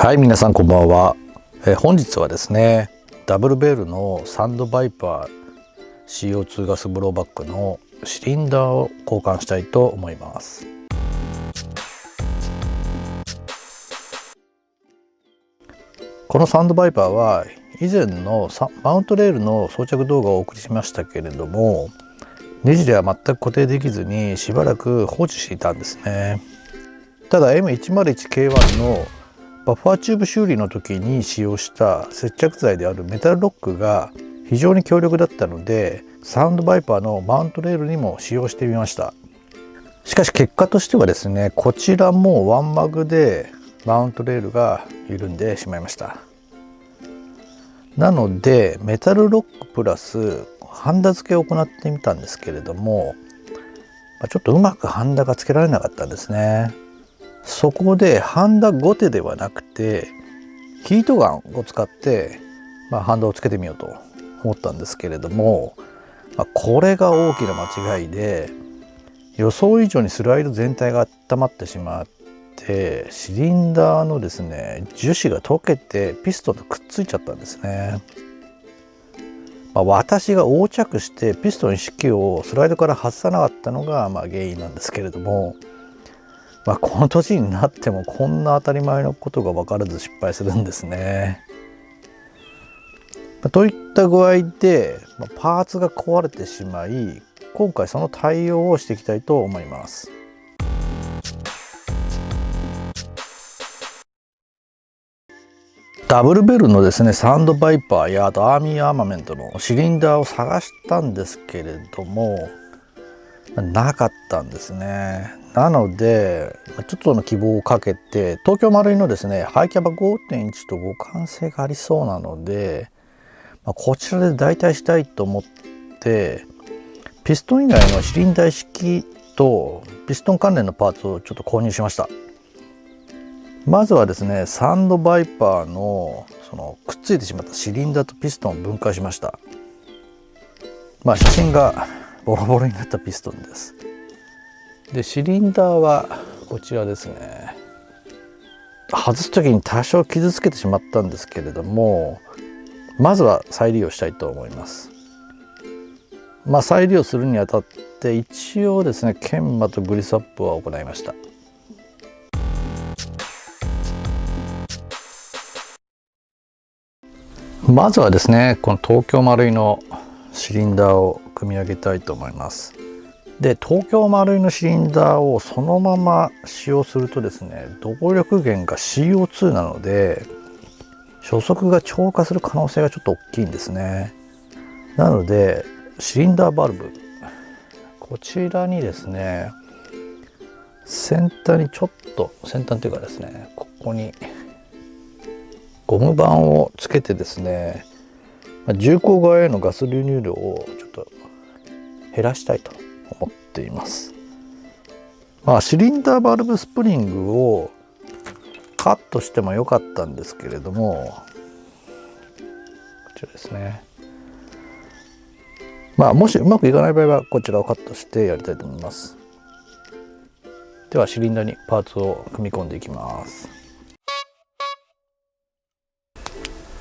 はい、皆さんこんばんは。本日はですね、ダブルベルのサンドバイパー CO2 ガスブローバックのシリンダーを交換したいと思います。このサンドバイパーは以前のマウントレールの装着動画をお送りしましたけれども、ネジでは全く固定できずにしばらく放置していたんですね。ただ M101K1 のバッファーチューブ修理の時に使用した接着剤であるメタルロックが非常に強力だったので、サウンドバイパーのマウントレールにも使用してみました。しかし結果としてはですね、こちらもワンマグでマウントレールが緩んでしまいました。なのでメタルロックプラスハンダ付けを行ってみたんですけれども、ちょっとうまくハンダが付けられなかったんですね。そこでハンダ後手ではなくてヒートガンを使って、ハンダをつけてみようと思ったんですけれども、これが大きな間違いで、予想以上にスライド全体が温まってしまってシリンダーのですね樹脂が溶けてピストンとくっついちゃったんですね。私が横着してピストン一式をスライドから外さなかったのが原因なんですけれども、この年になってもこんな当たり前のことが分からず失敗するんですね。といった具合でパーツが壊れてしまい、今回その対応をしていきたいと思います。ダブルベルのですねサンドバイパーやアーミーアーマメントのシリンダーを探したんですけれどもなかったんですね。なのでちょっとの希望をかけて東京マルイのですねハイキャバ 5.1 と互換性がありそうなので、こちらで代替したいと思ってピストン以外のシリンダー式とピストン関連のパーツをちょっと購入しました。まずはですねサンドバイパーのそのくっついてしまったシリンダーとピストンを分解しました。写真がボロボロになったピストンです。でシリンダーはこちらですね。外す時に多少傷つけてしまったんですけれども、まずは再利用したいと思います。再利用するにあたって一応ですね研磨とグリスアップは行いました。まずはですねこの東京マルイのシリンダーを組み上げたいと思います。で東京マルイのシリンダーをそのまま使用するとですね動力源が CO2 なので初速が超過する可能性がちょっと大きいんですね。なのでシリンダーバルブ、こちらにですね先端にちょっと先端というかですねここにゴム板をつけてですね重厚側へのガス流入量をちょっと減らしたいと思っています。シリンダーバルブスプリングをカットしてもよかったんですけれども、こちらですね。もしうまくいかない場合はこちらをカットしてやりたいと思います。ではシリンダーにパーツを組み込んでいきます。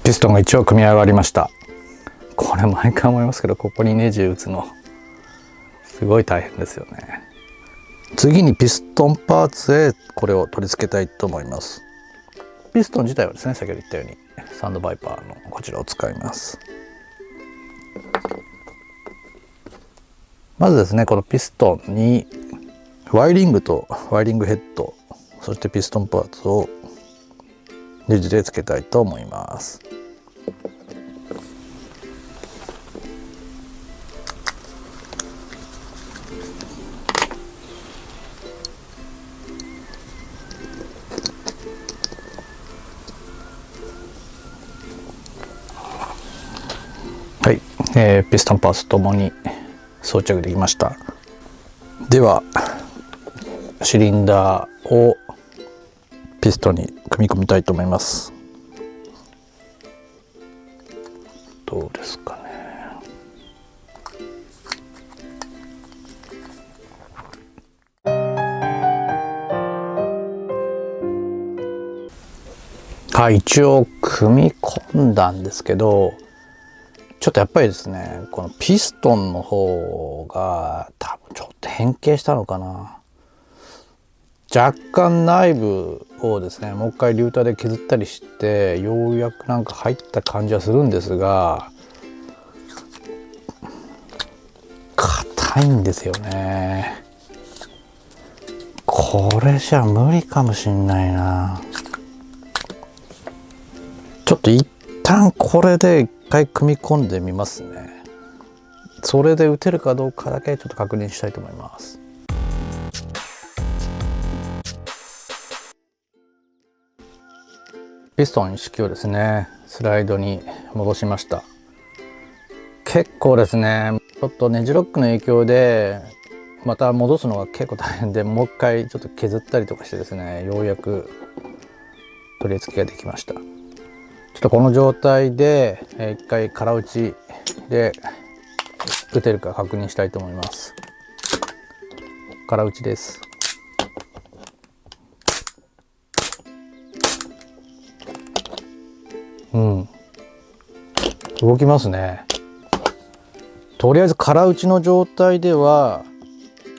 ピストンが一応組み上がりました。これ毎回思いますけど、ここにネジ打つのすごい大変ですよね。次にピストンパーツへこれを取り付けたいと思います。ピストン自体はですね先ほど言ったようにサンドバイパーのこちらを使います。まずですねこのピストンにワイリングとワイリングヘッド、そしてピストンパーツをネジでつけたいと思います。はい、ピストンパーツともに装着できました。ではシリンダーをピストンに組み込みたいと思います。どうですかね。一応組み込んだんですけど、ちょっとやっぱりですね、このピストンの方が多分ちょっと変形したのかな。若干内部をですね、もう一回リューターで削ったりして、ようやくなんか入った感じはするんですが、硬いんですよね。これじゃ無理かもしんないな。ちょっと一旦これで一回組み込んでみますね。それで打てるかどうかだけちょっと確認したいと思います。ピストン式をですね、スライドに戻しました。結構ですね、ちょっとネジロックの影響でまた戻すのが結構大変で、もう一回ちょっと削ったりとかしてですね、ようやく取り付けができました。ちょっとこの状態で一回空打ちで打てるか確認したいと思います。空打ちです。動きますね。とりあえず空打ちの状態では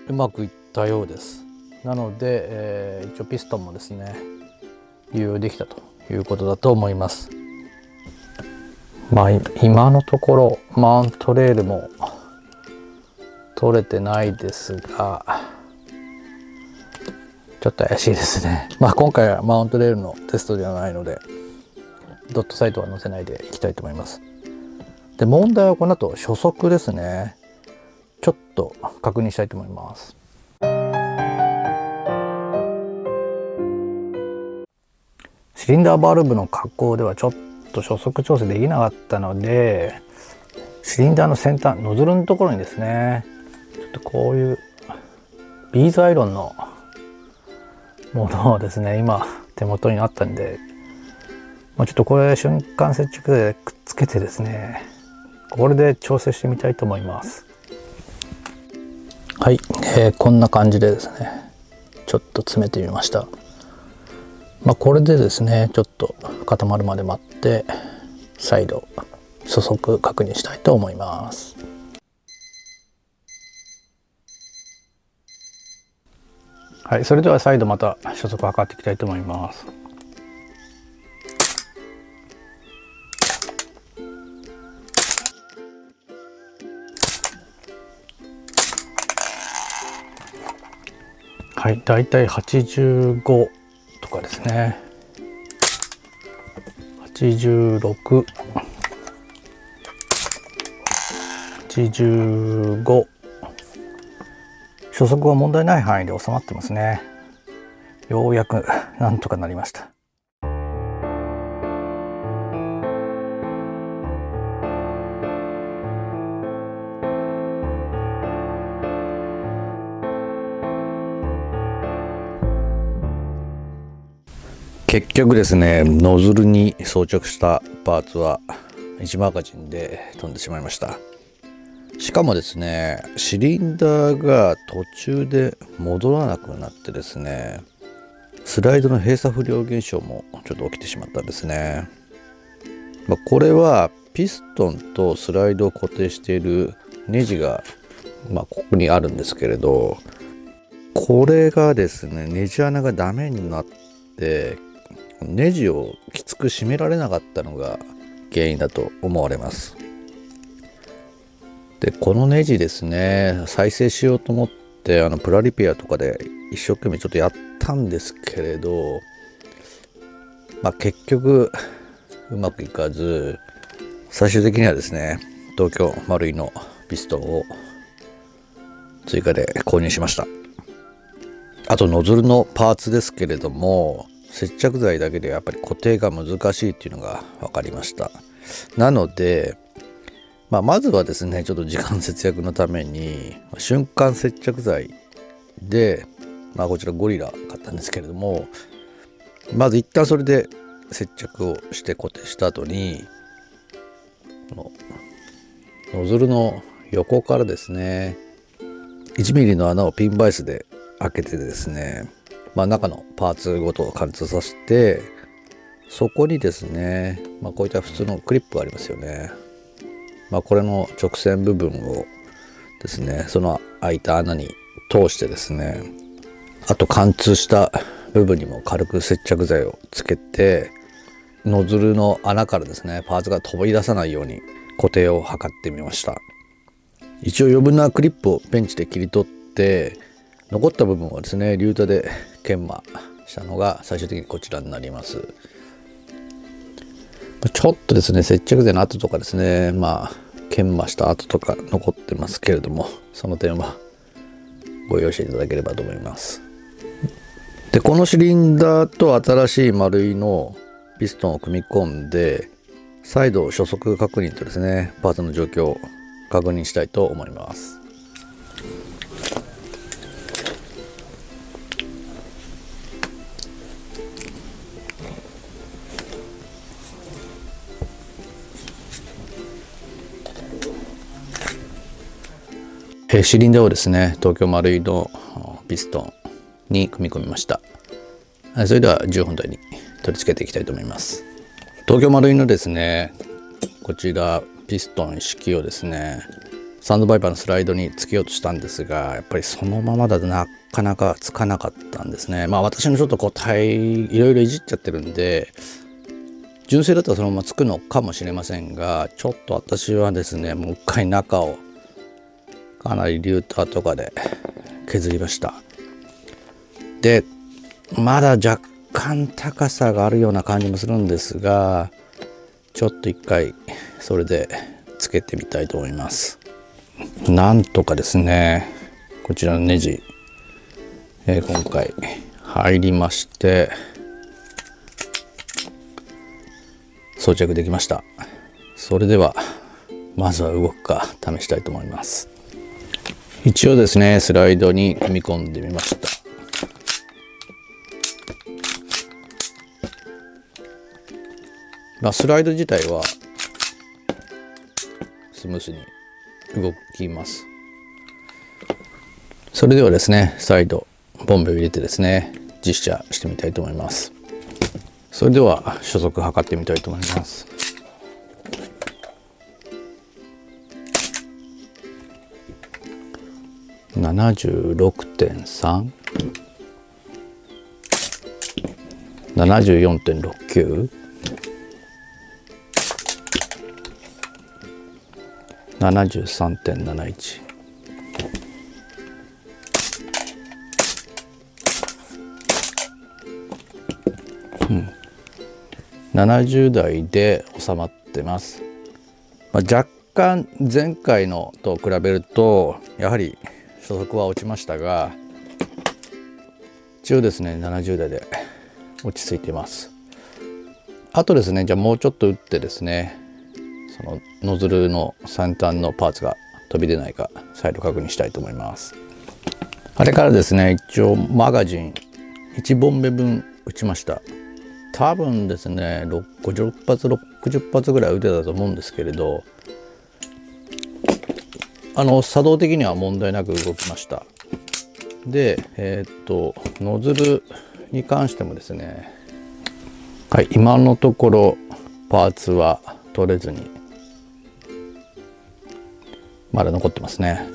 うまくいったようです。なので、一応ピストンもですね流用できたということだと思います。今のところマウントレールも取れてないですが、ちょっと怪しいですね。今回はマウントレールのテストではないのでドットサイトは載せないでいきたいと思います。で、問題はこの後初速ですね。ちょっと確認したいと思います。シリンダーバルブの加工ではちょっと初速調整できなかったので、シリンダーの先端ノズルのところにですね、ちょっとこういうビーズアイロンのものをですね、今手元にあったんで、ちょっとこれ瞬間接着剤でくっつけてですね、これで調整してみたいと思います。はい、こんな感じでですね、ちょっと詰めてみました。これでですね、ちょっと固まるまで待って再度初速確認したいと思います。はい、それでは再度また初速測っていきたいと思います。はい、だいたい85とかですね。86、85。初速は問題ない範囲で収まってますね。ようやくなんとかなりました。結局ですね、ノズルに装着したパーツは1マガジンで飛んでしまいました。しかもですね、シリンダーが途中で戻らなくなってですね、スライドの閉鎖不良現象もちょっと起きてしまったんですね。これはピストンとスライドを固定しているネジがここにあるんですけれど、これがですね、ネジ穴がダメになってネジをきつく締められなかったのが原因だと思われます。で、このネジですね、再生しようと思ってプラリペアとかで一生懸命ちょっとやったんですけれど、結局うまくいかず、最終的にはですね、東京マルイのピストンを追加で購入しました。あとノズルのパーツですけれども、接着剤だけでやっぱり固定が難しいっていうのが分かりました。なのでまずはですね、ちょっと時間節約のために瞬間接着剤で、こちらゴリラ買ったんですけれども、まず一旦それで接着をして固定した後に、このノズルの横からですね、1ミリの穴をピンバイスで開けてですね、中のパーツごと貫通させて、そこにですね、こういった普通のクリップがありますよね。これの直線部分をですね、その開いた穴に通してですね、あと貫通した部分にも軽く接着剤をつけて、ノズルの穴からですね、パーツが飛び出さないように固定を図ってみました。一応余分なクリップをペンチで切り取って、残った部分はですね、リュータで研磨したのが最終的にこちらになります。ちょっとですね、接着剤の跡とかですね、研磨した跡とか残ってますけれども、その点はご容赦いただければと思います。で、このシリンダーと新しい丸いのピストンを組み込んで、再度初速確認とですね、パーツの状況を確認したいと思います。シリンダーをですね、東京丸いのピストンに組み込みました。それでは10本台に取り付けていきたいと思います。東京丸いのですね、こちらピストン式をですね、サンドバイパーのスライドにつけようとしたんですが、やっぱりそのままだとなかなかつかなかったんですね。私のちょっといろいろいじっちゃってるんで、純正だったらそのままつくのかもしれませんが、ちょっと私はですね、もう一回中をかなりリューターとかで削りました。で、まだ若干高さがあるような感じもするんですが、ちょっと一回それでつけてみたいと思います。なんとかですね、こちらのネジ、今回入りまして装着できました。それではまずは動くか試したいと思います。一応ですね、スライドに組み込んでみました。スライド自体はスムースに動きます。それではですね、再度ボンベを入れてですね、実写してみたいと思います。それでは初速測ってみたいと思います。76.3、74.69、73.71、70台で収まってます。若干前回のと比べるとやはり初速は落ちましたが、一応ですね70台で落ち着いています。あとですね、じゃあもうちょっと打ってですね、そのノズルの先端のパーツが飛び出ないか再度確認したいと思います。あれからですね、一応マガジン1ボンベ分打ちました。多分ですね50発60発ぐらい打てたと思うんですけれど、作動的には問題なく動きました。でノズルに関してもですね、はい、今のところパーツは取れずにまだ残ってますね。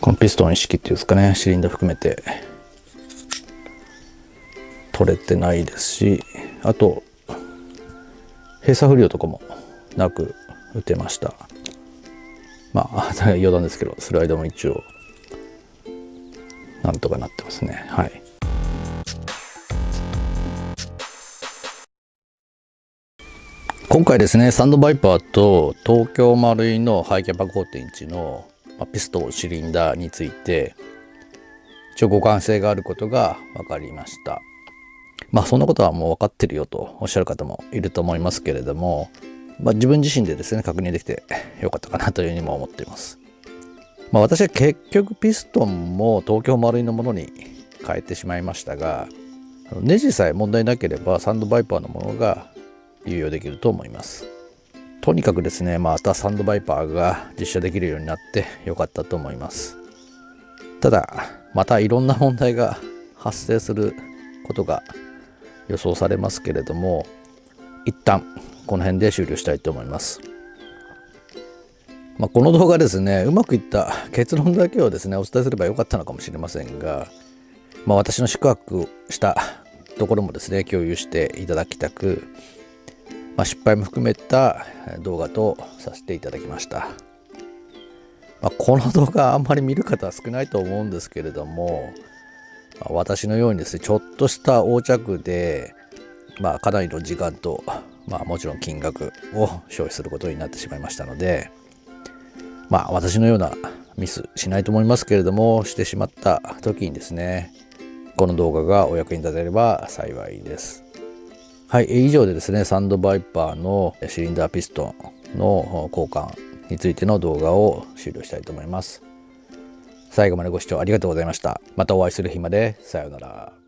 このピストン式っていうんですかね、シリンダー含めて取れてないですし、あと閉鎖不良とかもなく打てました。余談ですけど、スライドも一応なんとかなってますね。はい。今回ですね、サンドバイパーと東京丸いのハイキャパ 5.1 のピストンシリンダーについて一応互換性があることが分かりました。そんなことはもう分かってるよとおっしゃる方もいると思いますけれども、自分自身でですね確認できてよかったかなというふうにも思っています。私は結局ピストンも東京丸いのものに変えてしまいましたが、ネジさえ問題なければサンドバイパーのものが流用できると思います。とにかくですね、またサンドバイパーが実写できるようになってよかったと思います。ただまたいろんな問題が発生することが予想されますけれども、一旦この辺で終了したいと思います。この動画ですね、うまくいった結論だけをですねお伝えすればよかったのかもしれませんが、私の宿泊したところもですね共有していただきたく、失敗も含めた動画とさせていただきました。この動画あんまり見る方は少ないと思うんですけれども、私のようにですねちょっとした横着でかなりの時間と、もちろん金額を消費することになってしまいましたので、私のようなミスしないと思いますけれども、してしまった時にですねこの動画がお役に立てれば幸いです。はい、以上でですねサンドバイパーのシリンダーピストンの交換についての動画を終了したいと思います。最後までご視聴ありがとうございました。またお会いする日まで。さようなら。